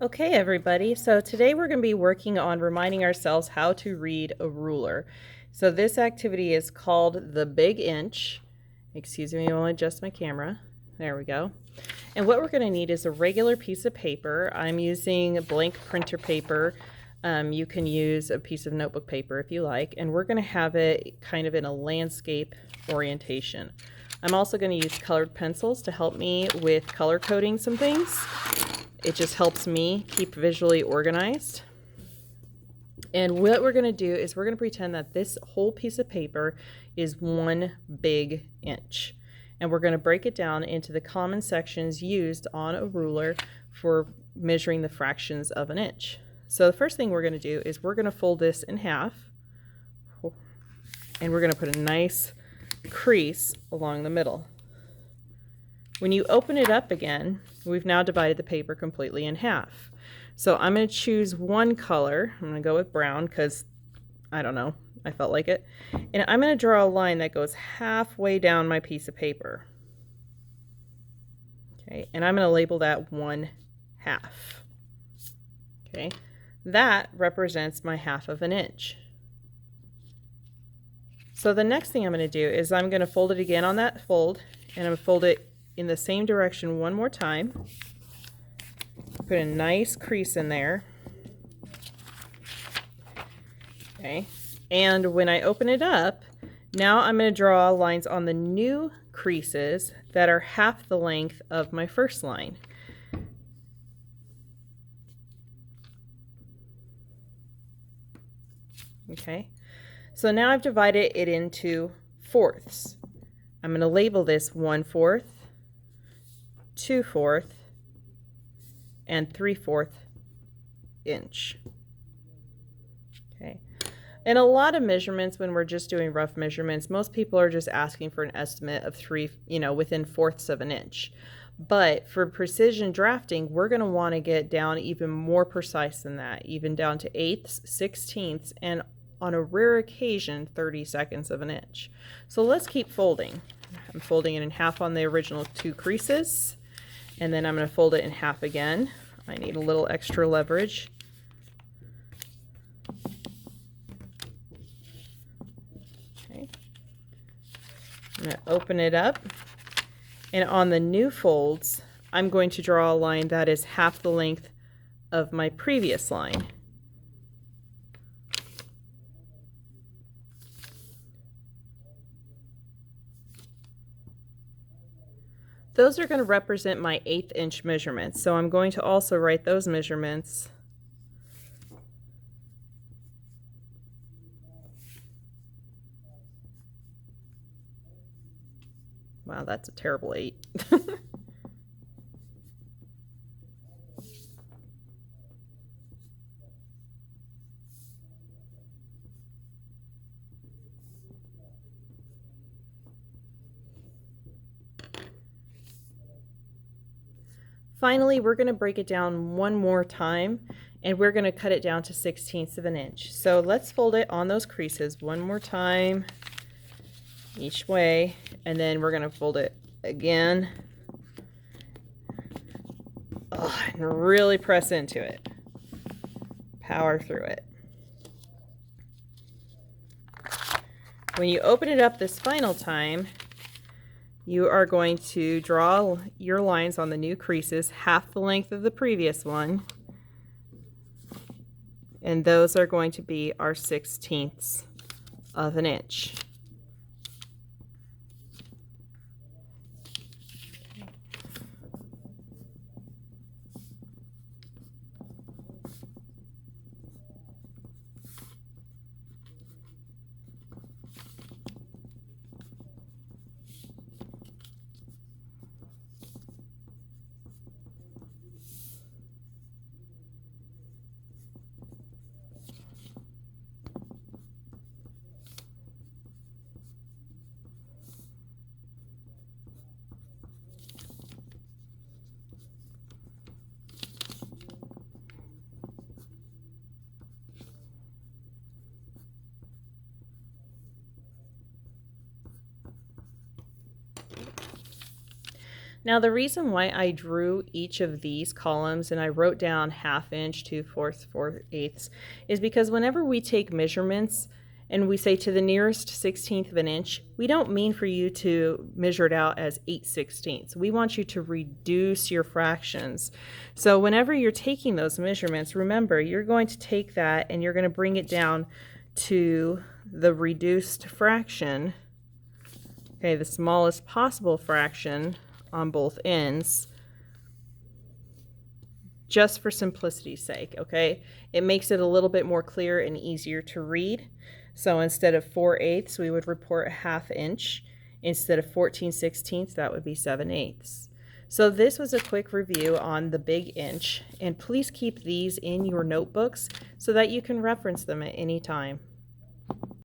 Okay, everybody. So today we're going to be working on reminding ourselves how to read a ruler. So this activity is called the Big Inch. Excuse me, I'll adjust my camera. There we go. And what we're going to need is a regular piece of paper. I'm using blank printer paper. You can use a piece of notebook paper if you like. And we're going to have it kind of in a landscape orientation. I'm also going to use colored pencils to help me with color coding some things. It just helps me keep visually organized. And what we're going to do is we're going to pretend that this whole piece of paper is one big inch. And we're going to break it down into the common sections used on a ruler for measuring the fractions of an inch. So the first thing we're going to do is we're going to fold this in half. And we're going to put a nice crease along the middle. When you open it up again, we've now divided the paper completely in half. So I'm going to choose one color. I'm going to go with brown because, I don't know, I felt like it. And I'm going to draw a line that goes halfway down my piece of paper. Okay, and I'm going to label that 1/2. Okay, that represents my half of an inch. So the next thing I'm going to do is I'm going to fold it again on that fold, and I'm going to fold it in the same direction one more time. Put a nice crease in there. Okay, and when I open it up, now I'm going to draw lines on the new creases that are half the length of my first line. Okay, so now I've divided it into fourths. I'm going to label this 1/4, 2/4, and 3/4 inch. Okay. In a lot of measurements, when we're just doing rough measurements, most people are just asking for an estimate of within fourths of an inch. But for precision drafting, we're going to want to get down even more precise than that, even down to eighths, sixteenths, and on a rare occasion, 32nds of an inch. So let's keep folding. I'm folding it in half on the original two creases, and then I'm going to fold it in half again. I need a little extra leverage. Okay. I'm going to open it up, and on the new folds, I'm going to draw a line that is half the length of my previous line. Those are going to represent my 1/8 inch measurements, so I'm going to also write those measurements. Wow, that's a terrible 8. Finally, we're going to break it down one more time, and we're going to cut it down to 1/16 of an inch. So let's fold it on those creases one more time each way, and then we're going to fold it again. And really press into it. Power through it. When you open it up this final time, you are going to draw your lines on the new creases half the length of the previous one, and those are going to be our 1/16 of an inch. Now, the reason why I drew each of these columns and I wrote down 1/2 inch, 2/4, 4/8 is because whenever we take measurements and we say to the nearest 1/16 of an inch, we don't mean for you to measure it out as 8/16. We want you to reduce your fractions. So whenever you're taking those measurements, remember, you're going to take that and you're going to bring it down to the reduced fraction, okay, the smallest possible fraction on both ends, just for simplicity's sake, okay? It makes it a little bit more clear and easier to read. So instead of 4/8, we would report 1/2 inch. Instead of 14/16, that would be 7/8. So this was a quick review on the big inch, and please keep these in your notebooks so that you can reference them at any time.